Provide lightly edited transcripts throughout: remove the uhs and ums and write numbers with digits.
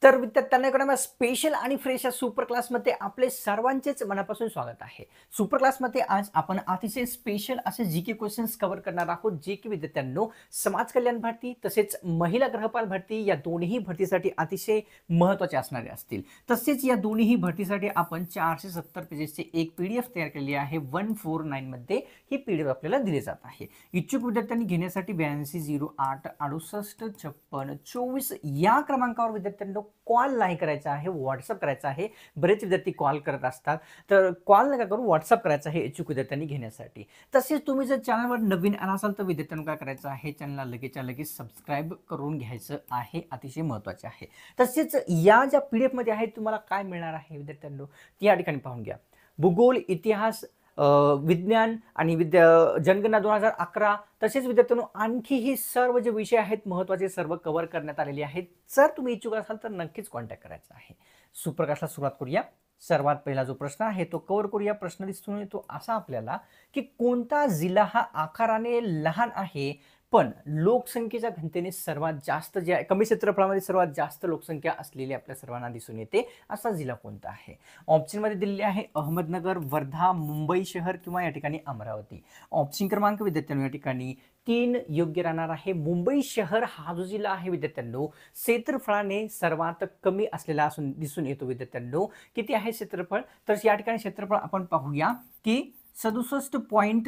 तर विद्यार्थ्यांना इकडे स्पेशल आणि फ्रेश या सुपर क्लासमध्ये आपले सर्वांचेच मनापासून स्वागत आहे. सुपर क्लासमध्ये आज आपण अतिशय स्पेशल असे जी के क्वेश्चन्स कव्हर करणार आहोत, जे की विद्यार्थ्यांनो समाज कल्याण भरती तसेच महिला गृहपाल भरती या दोन्ही भरतीसाठी अतिशय महत्त्वाचे असणारे असतील. तसेच या दोन्ही भरतीसाठी आपण 470 पेजेसचे एक पीडीएफ तयार केलेली आहे. 149 मध्ये ही पीडीएफ आपल्याला दिली जात आहे. इच्छुक विद्यार्थ्यांनी घेण्यासाठी 8208 68 56 24 या क्रमांकावर विद्यार्थ्यांनो कॉल नाही करायचा आहे, व्हॉट्सअप करायचा आहे. बरेच विद्यार्थी कॉल करत असतात, तर कॉल नका करू, व्हॉट्सअप करायचा आहे इच्छुक विद्यार्थ्यांनी घेण्यासाठी. तसेच तुम्ही जर चॅनलवर नवीन आला असाल तर विद्यार्थ्यांना काय करायचं आहे, चॅनलला लगेचच्या लगेच सबस्क्राईब करून घ्यायचं आहे, अतिशय महत्त्वाचे आहे. तसेच या ज्या पीडीएफ मध्ये आहे तुम्हाला काय मिळणार आहे विद्यार्थ्यांनो, या ठिकाणी पाहून घ्या. भूगोल, इतिहास, विज्ञान आणि जनगणना 2011 तसेच विद्यार्थ्यांनो आणखी हे सर्व जे विषय आहेत महत्त्वाचे सर्व कव्हर करण्यात आलेले आहेत. जर तुम्ही इच्छुक असाल तर नक्कीच कॉन्टॅक्ट करायचा आहे. सुपर क्लासला सुरुवात करूया. सर्वात पहिला जो प्रश्न आहे तो कव्हर करूया. प्रश्न दिसून येतो असा आपल्याला की कोणता जिल्हा हा आकाराने लहान आहे पण लोकसंख्येच्या घनतेने सर्वात जास्त, जे कमी क्षेत्रफळामध्ये सर्वात जास्त लोकसंख्या असलेली आपल्या सर्वांना दिसून येते, असा जिल्हा कोणता आहे? ऑप्शन मध्ये दिलेले आहे अहमदनगर, वर्धा, मुंबई शहर किंवा या ठिकाणी अमरावती. ऑप्शन क्रमांक विद्यार्थ्यांनो या ठिकाणी 3 योग्य राहणार आहे. मुंबई शहर हा जो जिल्हा आहे विद्यार्थ्यांनो क्षेत्रफळाने सर्वात कमी असलेला असून दिसून येतो. विद्यार्थ्यांनो किती आहे क्षेत्रफळ? तर या ठिकाणी क्षेत्रफळ आपण पाहूया की 67 पॉइंट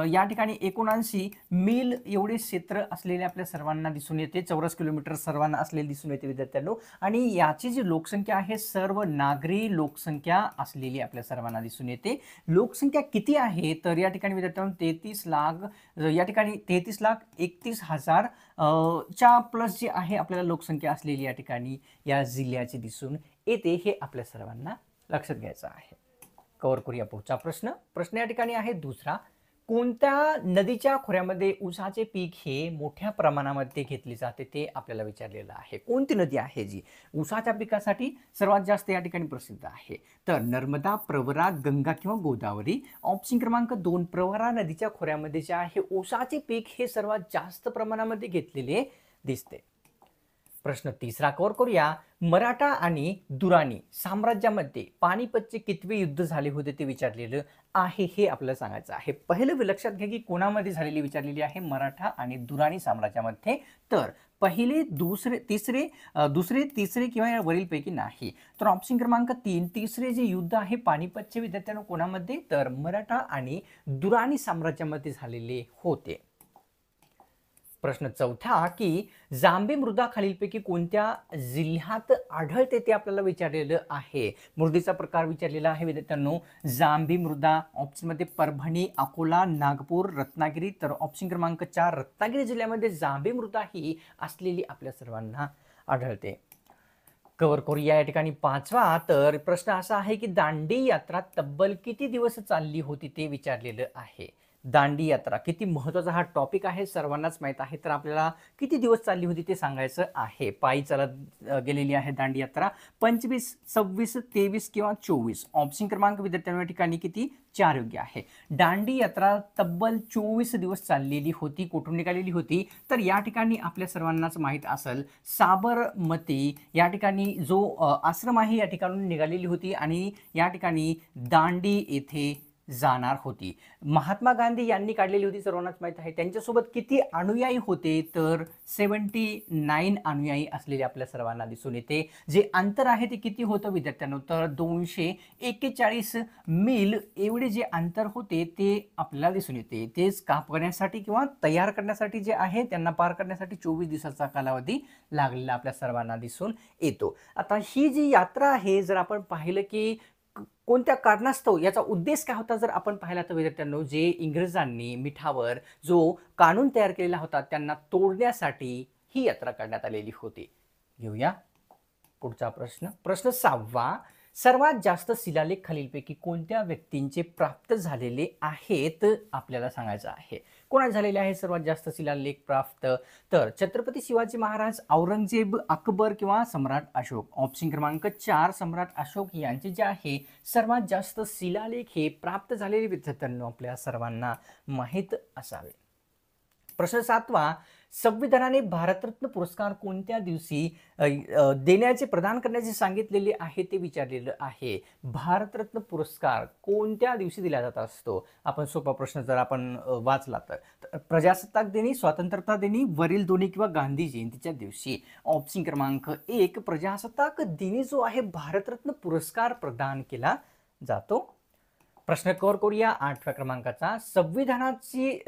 या ठिकाणी 79 मील एवढे क्षेत्र असलेले आपल्या सर्वांना दिसून येते. चौरस किलोमीटर सर्वांना असलेले दिसून येते विद्यार्थ्यांनो. आणि याची जी लोकसंख्या आहे सर्व नागरी लोकसंख्या असलेली आपल्या सर्वांना दिसून येते. लोकसंख्या किती आहे तर या ठिकाणी विद्यार्थ्यांनो 33 लाख, या ठिकाणी 33,31,000 च्या प्लस जी आहे आपल्याला लोकसंख्या असलेली या ठिकाणी या जिल्ह्याची दिसून येते. हे आपल्या सर्वांना लक्षात घ्यायचं आहे. कव्हर करूया पुढचा प्रश्न. प्रश्न या ठिकाणी आहे दुसरा. कोणत्या नदीच्या खोऱ्यामध्ये ऊसाचे पीक हे मोठ्या प्रमाणामध्ये घेतले जाते ते आपल्याला विचारलेलं आहे. कोणती नदी आहे जी ऊसाच्या पिकासाठी सर्वात जास्त या ठिकाणी प्रसिद्ध आहे? तर नर्मदा, प्रवरा, गंगा किंवा गोदावरी. ऑप्शन क्रमांक 2 प्रवरा नदीच्या खोऱ्यामध्ये जे आहे ऊसाचे पीक हे सर्वात जास्त प्रमाणामध्ये घेतलेले दिसते. प्रश्न तिसरा कव्हर करूया. मराठा आणि दुराणी साम्राज्यामध्ये पानिपतचे कितवे युद्ध झाले होते ते विचारलेलं आहे, हे आपल्याला सांगायचं आहे. पहिलं लक्षात घ्या की कोणामध्ये झालेली विचारलेली आहे, मराठा आणि दुराणी साम्राज्यामध्ये. तर पहिले, दुसरे, तिसरे किंवा या वरीलपैकी नाही. तर ऑप्शन क्रमांक 3 तिसरे जे युद्ध आहे पानिपतचे विद्यार्थ्यांनो कोणामध्ये, तर मराठा आणि दुराणी साम्राज्यामध्ये झालेले होते. प्रश्न चौथा की जांबी मृदा खालीलपैकी कोणत्या जिल्ह्यात आढळते ते आपल्याला विचारलेलं आहे. मृदेचा प्रकार विचारलेला आहे विद्यार्थ्यांनो जांबी मृदा. ऑप्शन मध्ये परभणी, अकोला, नागपूर, रत्नागिरी. तर ऑप्शन क्रमांक 4 रत्नागिरी जिल्ह्यामध्ये जांबी मृदा ही असलेली आपल्या सर्वांना आढळते. कव्हर करूया या ठिकाणी पाचवा. तर प्रश्न असा आहे की दांडी यात्रा तब्बल किती दिवस चालली होती ते विचारलेलं आहे. दांडी यात्रा किती महत्त्वाचा हा टॉपिक आहे, सर्वांनाच माहीत आहे. तर आपल्याला किती दिवस चालली होती ते सांगायचं आहे. पायी चालत गेलेली आहे दांडी यात्रा. 25, 26, 23 किंवा 24. ऑप्शन क्रमांक विद्यार्थ्यांना या ठिकाणी किती 4 योग्य आहे. दांडी यात्रा तब्बल 24 दिवस चाललेली होती. कुठून निघालेली होती तर या ठिकाणी आपल्या सर्वांनाच माहीत असेल साबरमती या ठिकाणी जो आश्रम आहे या ठिकाणून निघालेली होती आणि या ठिकाणी दांडी येथे जाणार होती. महात्मा गांधी यांनी काढलेली होती, सर्वांनाच माहीत आहे. त्यांच्यासोबत किती अनुयायी होते तर 79 अनुयायी असलेले आपल्या सर्वांना दिसून येते. जे अंतर आहे ते किती होतं विद्यार्थ्यांनो तर 241 मील एवढे जे अंतर होते ते आपल्याला दिसून येते. तेच कापण्यासाठी किंवा तयार करण्यासाठी जे आहे त्यांना पार करण्यासाठी 24 दिवसाचा कालावधी लागलेला आपल्या सर्वांना दिसून येतो. आता ही जी यात्रा आहे जर आपण पाहिलं की कोणत्या कारणास्तव, याचा उद्देश काय होता जर आपण पाहिला तर विद्यार्थ्यांनो जे इंग्रजांनी मिठावर जो कानून तयार केलेला होता त्यांना तोडण्यासाठी ही यात्रा काढण्यात आलेली होती. घेऊया पुढचा प्रश्न. प्रश्न 6वा. सर्वात जास्त शिलालेख खालीलपैकी कोणत्या व्यक्तींचे प्राप्त झालेले आहेत आपल्याला सांगायचं आहे. कोणा झालेले आहे सर्वात जास्त शिलालेख प्राप्त तर छत्रपती शिवाजी महाराज, औरंगजेब, अकबर किंवा सम्राट अशोक. ऑप्शन क्रमांक 4 सम्राट अशोक यांचे जे आहे सर्वात जास्त शिलालेख हे प्राप्त झालेले विद्यार्थ्यांना आपल्या सर्वांना माहीत असावे. प्रश्न 7वा. संविधानाने भारतरत्न पुरस्कार कोणत्या दिवशी देण्याचे प्रदान करण्याचे सांगितलेले आहे ते विचारलेलं आहे. भारतरत्न पुरस्कार कोणत्या दिवशी दिला जात असतो? आपण सोपा प्रश्न जर आपण वाचला तर प्रजासत्ताक दिनी, स्वातंत्र्यता दिनी, वरील दोन्ही किंवा गांधी जयंतीच्या दिवशी. ऑप्शन क्रमांक 1 प्रजासत्ताक दिनी जो आहे भारतरत्न पुरस्कार प्रदान केला जातो. प्रश्न कव्हर करूया 8व्या क्रमांकाचा.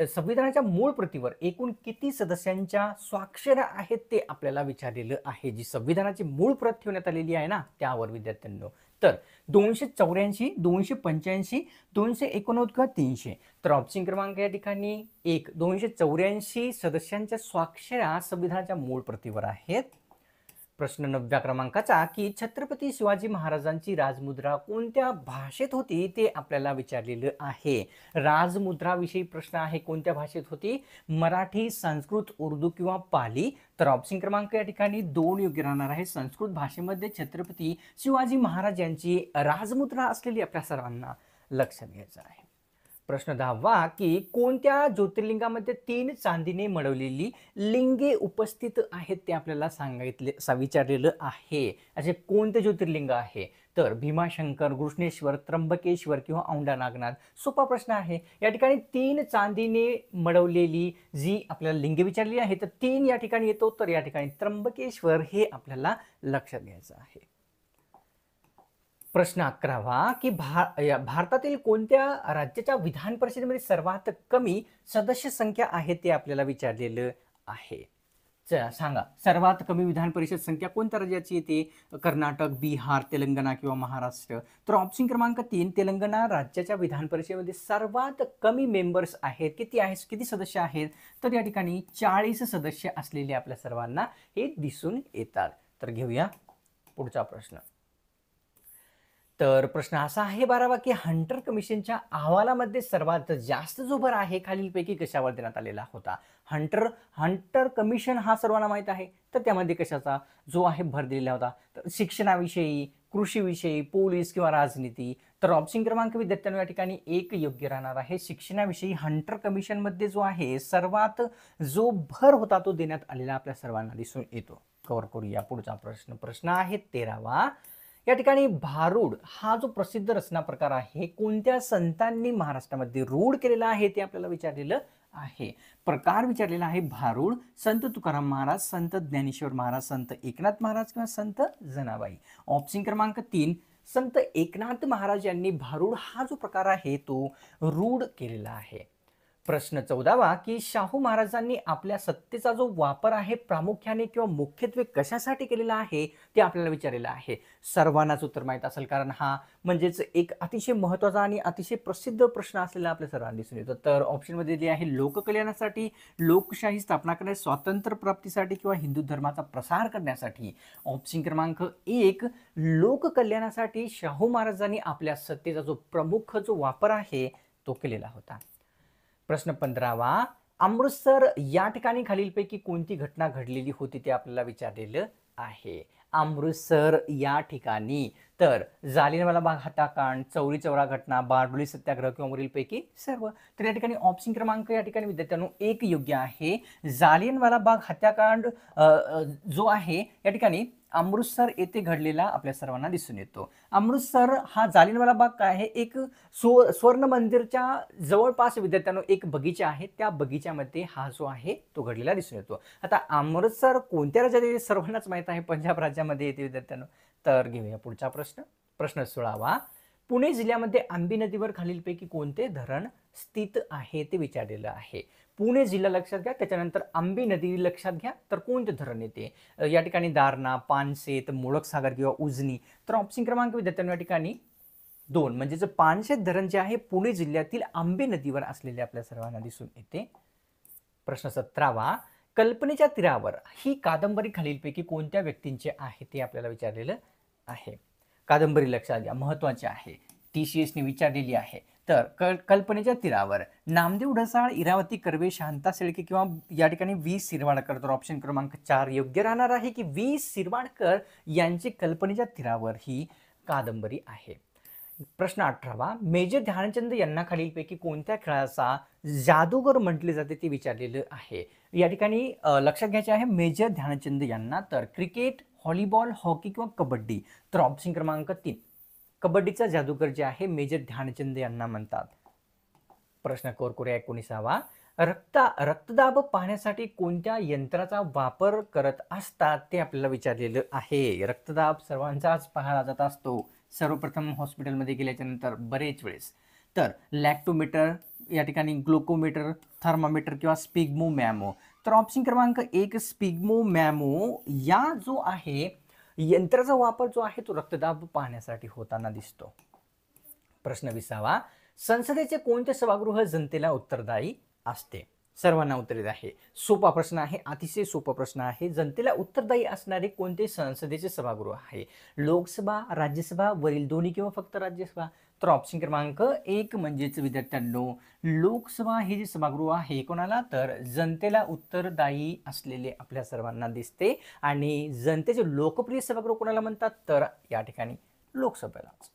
संविधानाच्या मूळ प्रतीवर एकूण किती सदस्यांच्या स्वाक्षऱ्या आहेत ते आपल्याला विचारलेलं आहे. जी संविधानाची मूळ प्रत ठेवण्यात आलेली आहे ना त्यावर विद्यार्थ्यांनो. तर 284, 285, 289 किंवा 300. तर ऑप्शन क्रमांक या ठिकाणी 1 284 सदस्यांच्या स्वाक्षऱ्या संविधानाच्या मूळ प्रतीवर आहेत. प्रश्न 9व्या क्रमांकाचा की छत्रपती शिवाजी महाराजांची राजमुद्रा कोणत्या भाषेत होती ते आपल्याला विचारलेलं आहे. राजमुद्राविषयी प्रश्न आहे. कोणत्या भाषेत होती? मराठी, संस्कृत, उर्दू किंवा पाली. तर ऑप्शन क्रमांक या ठिकाणी 2 योग्य राहणार आहे. संस्कृत भाषेमध्ये छत्रपती शिवाजी महाराज यांची राजमुद्रा असलेली आपल्या सर्वांना लक्षात घ्यायचं आहे. प्रश्न 10वा की कोणत्या ज्योतिर्लिंगामध्ये 3 चांदीने मढवलेली लिंगे उपस्थित आहेत ते आपल्याला विचारलेलं आहे. असे कोणते ज्योतिर्लिंग आहे? तर भीमाशंकर, घृष्णेश्वर, त्र्यंबकेश्वर किंवा औंढा नागनाथ. सोपा प्रश्न आहे. या ठिकाणी 3 चांदीने मढवलेली जी आपल्याला लिंगे विचारली आहे तर 3 या ठिकाणी येतो. तर या ठिकाणी त्र्यंबकेश्वर हे आपल्याला लक्षात घ्यायचं आहे. प्रश्न 11वा की भारतातील कोणत्या राज्याच्या विधान परिषदेमध्ये सर्वात कमी सदस्य संख्या आहे ते आपल्याला विचारलेलं आहे. सांगा सर्वात कमी विधान परिषद संख्या कोणत्या राज्याची येते? कर्नाटक, बिहार, तेलंगणा किंवा महाराष्ट्र. तर ऑप्शन क्रमांक 3 तेलंगणा राज्याच्या विधान परिषदेमध्ये सर्वात कमी मेंबर्स आहेत. किती सदस्य आहेत? तर या ठिकाणी 40 सदस्य असलेले आपल्या सर्वांना हे दिसून येतात. तर घेऊया पुढचा प्रश्न. तर प्रश्न असा आहे 12वा की हंटर कमिशनच्या अहवालामध्ये सर्वात जास्त जो भर आहे खालीलपैकी कशावर देण्यात आलेला होता? हंटर कमिशन हा सर्वांना माहीत आहे. तर त्यामध्ये कशाचा जो आहे भर दिलेला होता? तर शिक्षणाविषयी, कृषीविषयी, पोलीस किंवा राजनीती. तर ऑप्शन क्रमांक विद्यार्थ्यांनो या ठिकाणी 1 योग्य राहणार आहे. शिक्षणाविषयी हंटर कमिशनमध्ये जो आहे सर्वात जो भर होता तो देण्यात आलेला आपल्या सर्वांना दिसून येतो. कव्हर करूया पुढचा प्रश्न. प्रश्न आहे 13वा. या ठिकाणी भारूड हा जो प्रसिद्ध रचना प्रकार आहे कोणत्या संतांनी महाराष्ट्रामध्ये रूढ केलेला आहे ते आपल्याला विचारलेलं आहे. प्रकार विचारलेला आहे भारूड. संत तुकाराम महाराज, संत ज्ञानेश्वर महाराज, संत एकनाथ महाराज किंवा संत जनाबाई. ऑप्शन क्रमांक 3 संत एकनाथ महाराज यांनी भारूड हा जो प्रकार आहे तो रूढ केलेला आहे. प्रश्न 14वा की शाहू महाराजांनी आपल्या सत्तेचा जो वापर आहे प्रामुख्याने किंवा मुख्यत्वे कशासाठी केलेला आहे ते आपल्याला विचारलेलं आहे. सर्वांनाच उत्तर माहीत असेल कारण हा म्हणजेच एक अतिशय महत्त्वाचा आणि अतिशय प्रसिद्ध प्रश्न असलेला आपल्या सर्वांना दिसून येतो. तर ऑप्शनमध्ये दिले आहे लोककल्याणासाठी, लोकशाही स्थापना करण्यास, स्वातंत्र्य प्राप्तीसाठी किंवा हिंदू धर्माचा प्रसार करण्यासाठी. ऑप्शन क्रमांक 1 लोककल्याणासाठी शाहू महाराजांनी आपल्या सत्तेचा जो प्रमुख जो वापर आहे तो केलेला होता. प्रश्न 15वा अमृतसर या ठिकाणी खालीलपैकी कोणती घटना घडलेली होती ते आपल्याला विचारलेलं आहे. अमृतसर या ठिकाणी तर जालियनवाला बाग हत्याकांड, चौरी चौरा घटना, बारडोली सत्याग्रह किंवा वरीलपैकी सर्व. तर या ठिकाणी ऑप्शन क्रमांक या ठिकाणी विद्यार्थ्यांनो 1 योग्य आहे. जालियनवाला बाग हत्याकांड जो आहे या ठिकाणी अमृतसर येथे घडलेला आपल्या सर्वांना दिसून येतो. अमृतसर हा जालियनवाला बाग काय आहे? एक स्वर्ण मंदिरच्या जवळपास विद्यार्थ्यांनो एक बगीचा आहे. त्या बगीच्यामध्ये हा जो आहे तो घडलेला दिसून येतो. आता अमृतसर कोणत्या राज्यात येते सर्वांनाच माहित आहे, पंजाब राज्यामध्ये येते विद्यार्थ्यांनो. तर घेऊया पुढचा प्रश्न. प्रश्न 16वा पुणे जिल्ह्यामध्ये आंबी नदीवर खालीलपैकी कोणते धरण स्थित आहे ते विचारलेलं आहे. पुणे जिल्हा लक्षात घ्या, त्याच्यानंतर आंबी नदी लक्षात घ्या. तर कोणते धरण येते या ठिकाणी? दारणा, पानशेत, मोडकसागर किंवा उजनी. तर ऑप्शन क्रमांक विद्यार्थ्यांना या ठिकाणी 2 म्हणजे पानशेत धरण जे आहे पुणे जिल्ह्यातील आंबे नदीवर असलेले आपल्या सर्वांना दिसून येते. प्रश्न 17वा कल्पनेच्या तीरावर ही कादंबरी खालीलपैकी कोणत्या व्यक्तींचे आहे ते आपल्याला विचारलेलं आहे. कादंबरी लक्षात घ्या, महत्त्वाची आहे, TCS ने विचारलेली आहे. तर कल्पनेच्या तीरावर नामदेव ढसाळ, इरावती कर्वे, शांता शेळके किंवा या ठिकाणी V शिरवाडकर. तर ऑप्शन क्रमांक 4 योग्य राहणार आहे की V शिरवाडकर यांची कल्पनेच्या तीरावर ही कादंबरी आहे. प्रश्न 18वा, मेजर ध्यानचंद यांना खालीलपैकी कोणत्या खेळाचा जादूगर म्हटले जाते ते विचारलेलं आहे. या ठिकाणी लक्षात घ्यायचे आहे मेजर ध्यानचंद यांना तर क्रिकेट, व्हॉलीबॉल, हॉकी किंवा कबड्डी. तर ऑप्शन क्रमांक 3 कबड्डीचा जादूगर जे आहे मेजर ध्यानचंद यांना म्हणतात. प्रश्न कव्हर करूया 19वा, रक्तदाब पाहण्यासाठी कोणत्या यंत्राचा वापर करत असतात ते आपल्याला विचारलेलं आहे. रक्तदाब सर्वांचाच पाहिला जात असतो सर्वप्रथम हॉस्पिटलमध्ये गेल्याच्या नंतर बरेच वेळेस. तर लॅक्टोमीटर, या ठिकाणी ग्लुकोमीटर, थर्मामीटर किंवा स्पिग्मोमॅमो. तर ऑप्शन क्रमांक 1 स्पिग्मोमॅमो या जो आहे यंत्राचा वापर जो आहे तो रक्तदाब पाहण्यासाठी होताना दिसतो. प्रश्न 20वा, संसदेचे कोणते सभागृह जनतेला उत्तरदायी असते? सर्वांना उत्तर आहे. सोपा प्रश्न आहे, अतिशय सोपा प्रश्न आहे. जनतेला उत्तरदायी असणारे कोणते संसदेचे सभागृह आहे? लोकसभा, राज्यसभा, वरील दोन्ही किंवा फक्त राज्यसभा. तर ऑप्शन क्रमांक 1 म्हणजेच विद्यार्थ्यांनो लोकसभा हे जे सभागृह आहे कोणाला तर जनतेला उत्तरदायी असलेले आपल्या सर्वांना दिसते. आणि जनतेचे लोकप्रिय सभागृह कोणाला म्हणतात तर या ठिकाणी लोकसभेलाच.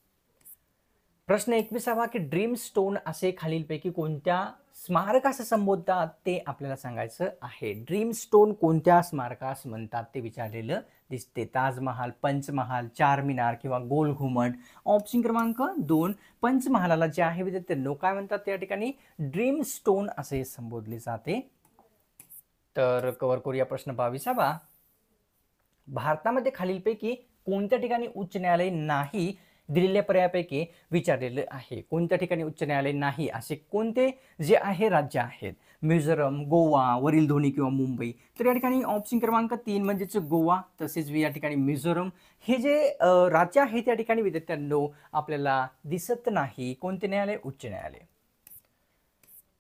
प्रश्न 21वा, की ड्रीम स्टोन असे खालीलपैकी कोणत्या स्मारकास संबोधतात ते आपल्याला सांगायचं आहे. ड्रीम स्टोन कोणत्या स्मारकास म्हणतात ते विचारलेलं दिसते. ताजमहाल, पंचमहाल, चारमिनार किंवा गोल घुमट. ऑप्शन क्रमांक 2 पंचमहालाला जे आहे विद्यार्थ्यांनो काय म्हणतात त्या ठिकाणी ड्रीम स्टोन असे संबोधले जाते. तर कव्हर करूया प्रश्न 22वा, भारतामध्ये खालीलपैकी कोणत्या ठिकाणी उच्च न्यायालय नाही दिलेल्या पर्यायापैकी विचारलेलं आहे. कोणत्या ठिकाणी उच्च न्यायालय नाही असे कोणते जे आहे राज्य आहेत? मिझोरम, गोवा, वरील दोन्ही किंवा मुंबई. तर या ठिकाणी ऑप्शन क्रमांक 3 म्हणजेच गोवा तसेच या ठिकाणी मिझोरम हे जे राज्य आहे त्या ठिकाणी विद्यार्थ्यांनो आपल्याला दिसत नाही कोणते न्यायालय? उच्च न्यायालय.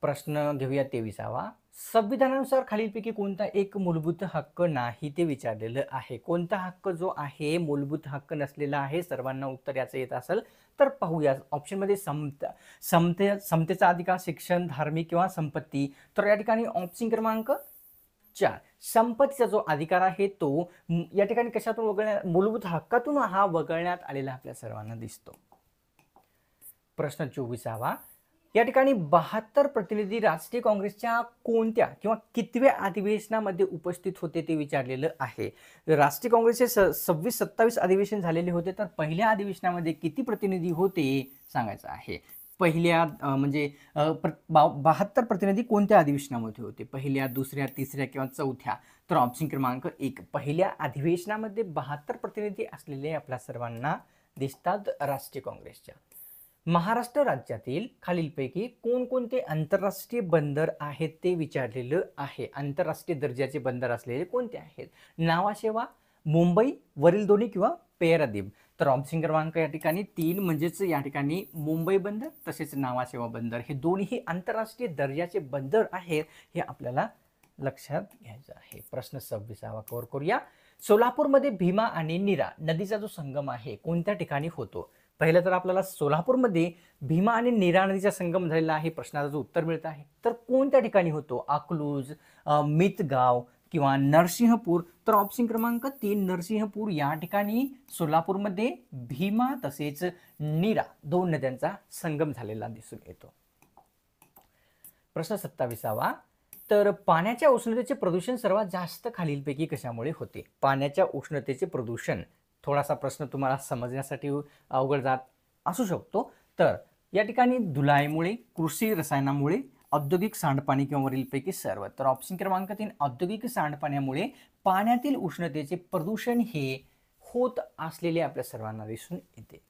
प्रश्न घेऊया 23वा, संविधानानुसार खालीलपैकी कोणता एक मूलभूत हक्क नाही ते विचारलेलं आहे. कोणता हक्क जो आहे मूलभूत हक्क नसलेला आहे? सर्वांना उत्तर याचं येत असेल तर पाहूया. ऑप्शनमध्ये समतेचा अधिकार, शिक्षण, धार्मिक किंवा संपत्ती. तर या ठिकाणी ऑप्शन क्रमांक 4 संपत्तीचा जो अधिकार आहे तो या ठिकाणी कशातून वगळण्यात मूलभूत हक्कातून हा वगळण्यात आलेला आपल्या सर्वांना दिसतो. प्रश्न 24वा, या ठिकाणी 72 प्रतिनिधी राष्ट्रीय काँग्रेसच्या कोणत्या किंवा कितव्या अधिवेशनामध्ये उपस्थित होते ते विचारलेलं आहे. राष्ट्रीय काँग्रेसचे 26-27 अधिवेशन झालेले होते तर पहिल्या अधिवेशनामध्ये किती प्रतिनिधी होते सांगायचं आहे. पहिल्या म्हणजे 72 प्रतिनिधी कोणत्या अधिवेशनामध्ये होते? पहिल्या, दुसऱ्या, तिसऱ्या किंवा चौथ्या. तर ऑप्शन क्रमांक 1 पहिल्या अधिवेशनामध्ये 72 प्रतिनिधी असलेले आपल्या सर्वांना दिसतात राष्ट्रीय काँग्रेसच्या. महाराष्ट्र राज्यातील खालीलपैकी कोणकोणते आंतरराष्ट्रीय बंदर आहेत ते विचारलेलं आहे. आंतरराष्ट्रीय दर्जाचे बंदर असलेले कोणते आहेत? नावाशेवा, मुंबई, वरील दोन्ही किंवा पेरादीप. तर ऑप्शन क्रमांक या ठिकाणी 3 म्हणजेच या ठिकाणी मुंबई बंदर तसेच नावाशेवा बंदर हे दोन्ही आंतरराष्ट्रीय दर्जाचे बंदर आहेत हे आपल्याला लक्षात घ्यायचं आहे. प्रश्न 26वा कव्हर करूया. सोलापूरमध्ये भीमा आणि नीरा नदीचा जो संगम आहे कोणत्या ठिकाणी होतो? पहिलं तर आपल्याला सोलापूरमध्ये भीमा आणि नीरा नदीचा संगम झालेला आहे. प्रश्नाचं जो उत्तर मिळत आहे तर कोणत्या ठिकाणी होतो? अकलूज, मितगाव किंवा नरसिंहपूर. तर ऑप्शन क्रमांक 3 नरसिंहपूर या ठिकाणी सोलापूरमध्ये भीमा तसेच नीरा 2 नद्यांचा संगम झालेला दिसून येतो. प्रश्न 27वा, तर पाण्याच्या उष्णतेचे प्रदूषण सर्वात जास्त खालीलपैकी कशामुळे होते? पाण्याच्या उष्णतेचे प्रदूषण थोडासा प्रश्न तुम्हाला समजण्यासाठी अवघड जात असू शकतो. तर या ठिकाणी धुलाईमुळे, कृषी रसायनामुळे, औद्योगिक सांडपाणी किंवा वरीलपैकी सर्व. तर ऑप्शन क्रमांक 3 औद्योगिक सांडपाण्यामुळे पाण्यातील उष्णतेचे प्रदूषण हे होत असलेले आपल्या सर्वांना दिसून येते.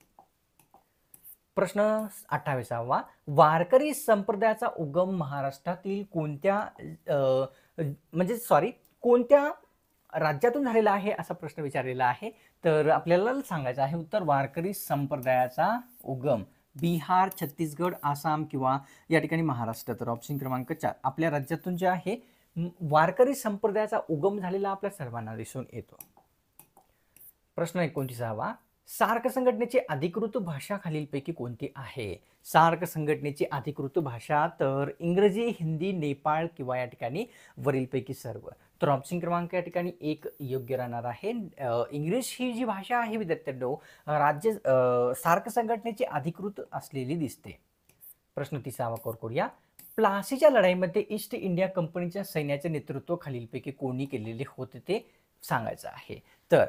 प्रश्न 28वा, वारकरी संप्रदायाचा उगम महाराष्ट्रातील कोणत्या राज्यातून झालेला आहे असा प्रश्न विचारलेला आहे. तर आपल्याला सांगायचं आहे उत्तर वारकरी संप्रदायाचा उगम बिहार, छत्तीसगड, आसाम किंवा या ठिकाणी महाराष्ट्र. तर ऑप्शन क्रमांक 4 आपल्या राज्यातून जे आहे वारकरी संप्रदायाचा उगम झालेला आपल्या सर्वांना दिसून येतो. प्रश्न 29वा, सार्क संघटनेची अधिकृत भाषा खालीलपैकी कोणती आहे? सार्क संघटनेची अधिकृत भाषा तर इंग्रजी, हिंदी, नेपाळ किंवा या ठिकाणी वरीलपैकी सर्व. तर ऑप्शन क्रमांक या ठिकाणी 1 योग्य राहणार आहे. इंग्लिश ही जी भाषा आहे विद्यार्थ्यांनो, सार्क संघटनेची अधिकृत असलेली दिसते. प्रश्न 30वा करूया. प्लासीच्या लढाईमध्ये ईस्ट इंडिया कंपनीच्या सैन्याचे नेतृत्व खालीलपैकी कोणी केलेले होते ते सांगायचं आहे. तर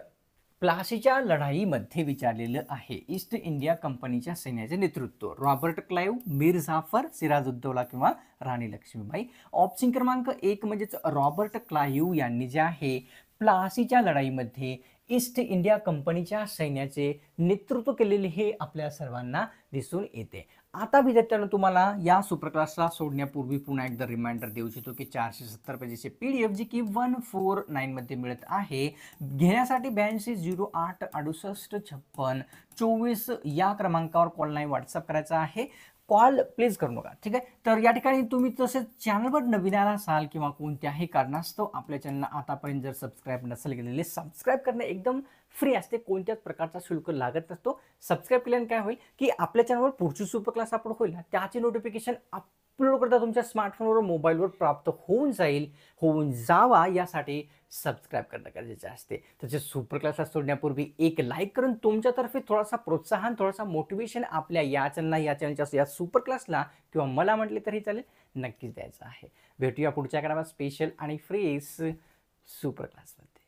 प्लासीच्या लढाईमध्ये विचारलेलं आहे ईस्ट इंडिया कंपनीच्या सैन्याचे नेतृत्व रॉबर्ट क्लाइव्ह, मीर जाफर, सिराजुद्दौला किंवा राणी लक्ष्मीबाई. ऑप्शन क्रमांक 1 म्हणजेच रॉबर्ट क्लाइव्ह यांनी जे आहे प्लासीच्या लढाईमध्ये ईस्ट इंडिया कंपनीच्या सैन्याचे नेतृत्व केलेले हे आपल्या सर्वांना दिसून येते. आता विद्यार्थ्यांनो, तुम्हाला या सुपर क्लासला सोडण्यापूर्वी पुन्हा एकदा रिमाइंडर देऊ इच्छितो की 470 पेजेसचे PDF जी की 149 मध्ये मिळत आहे. घेण्यासाठी 8208685624 या क्रमांकावर कॉल नाही व्हॉट्सअप करायचा आहे. कॉल प्लीज करू नका, ठीक आहे. तर या ठिकाणी तुम्ही तसेच चॅनलवर नवीन आला असाल किंवा कोणत्याही कारणास्तव आपल्या चॅनलला आतापर्यंत जर सबस्क्राईब नसेल केलेले, सबस्क्राईब करणे एकदम फ्री असते, कोणत्याच प्रकारचा शुल्क लागत नसतो. सबस्क्राईब केल्याने काय होईल की आपल्या चॅनलवर पुढची सुपर क्लास अपलोड होईल ना, त्याची नोटिफिकेशन अपलोड करता तुमच्या स्मार्टफोनवर मोबाईलवर प्राप्त होऊन जाईल, होऊन जावा यासाठी सबस्क्राईब करणं गरजेचे असते. त्याचे सुपर क्लासला सोडण्यापूर्वी एक लाईक करून तुमच्यातर्फे थोडासा प्रोत्साहन, थोडासा मोटिवेशन आपल्या या चॅनलच्या या सुपर क्लासला किंवा मला म्हटले तरी चालेल नक्कीच द्यायचं आहे. भेटूया पुढच्या क्रमात स्पेशल आणि फ्रेश सुपर क्लासमध्ये.